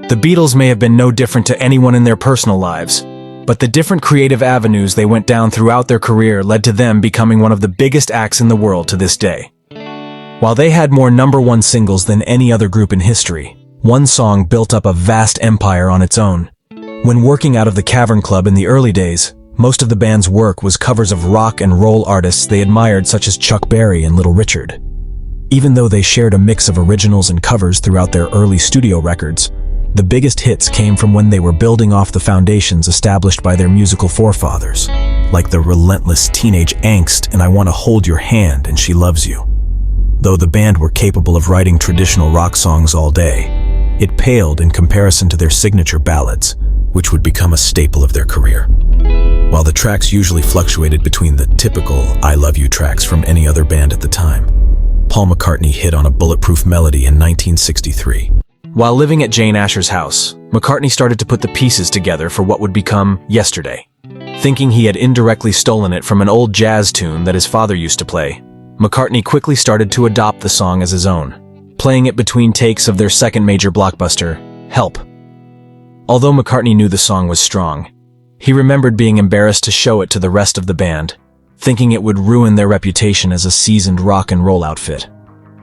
The Beatles may have been no different to anyone in their personal lives, but the different creative avenues they went down throughout their career led to them becoming one of the biggest acts in the world to this day. While they had more #1 singles than any other group in history, one song built up a vast empire on its own. When working out of the Cavern Club in the early days, most of the band's work was covers of rock and roll artists they admired, such as Chuck Berry and Little Richard. Even though they shared a mix of originals and covers throughout their early studio records, the biggest hits came from when they were building off the foundations established by their musical forefathers, like the relentless teenage angst and I Wanna Hold Your Hand and She Loves You. Though the band were capable of writing traditional rock songs all day, it paled in comparison to their signature ballads, which would become a staple of their career. While the tracks usually fluctuated between the typical I Love You tracks from any other band at the time, Paul McCartney hit on a bulletproof melody in 1963. While living at Jane Asher's house, McCartney started to put the pieces together for what would become Yesterday. Thinking he had indirectly stolen it from an old jazz tune that his father used to play, McCartney quickly started to adopt the song as his own, playing it between takes of their second major blockbuster, Help. Although McCartney knew the song was strong, he remembered being embarrassed to show it to the rest of the band, thinking it would ruin their reputation as a seasoned rock and roll outfit.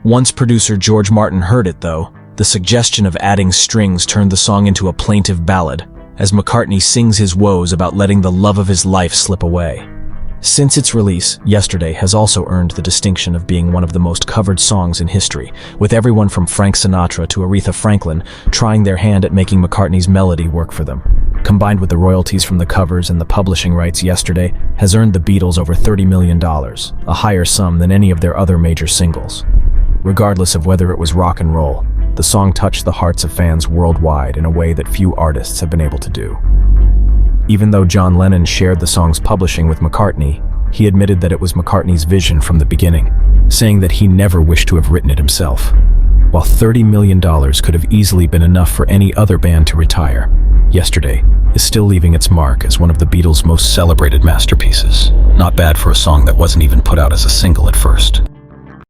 Once producer George Martin heard it, though, the suggestion of adding strings turned the song into a plaintive ballad, as McCartney sings his woes about letting the love of his life slip away. Since its release, Yesterday has also earned the distinction of being one of the most covered songs in history, with everyone from Frank Sinatra to Aretha Franklin trying their hand at making McCartney's melody work for them. Combined with the royalties from the covers and the publishing rights, Yesterday has earned the Beatles over $30 million, a higher sum than any of their other major singles. Regardless of whether it was rock and roll, the song touched the hearts of fans worldwide in a way that few artists have been able to do. Even though John Lennon shared the song's publishing with McCartney, he admitted that it was McCartney's vision from the beginning, saying that he never wished to have written it himself. While $30 million could have easily been enough for any other band to retire, Yesterday is still leaving its mark as one of the Beatles' most celebrated masterpieces. Not bad for a song that wasn't even put out as a single at first.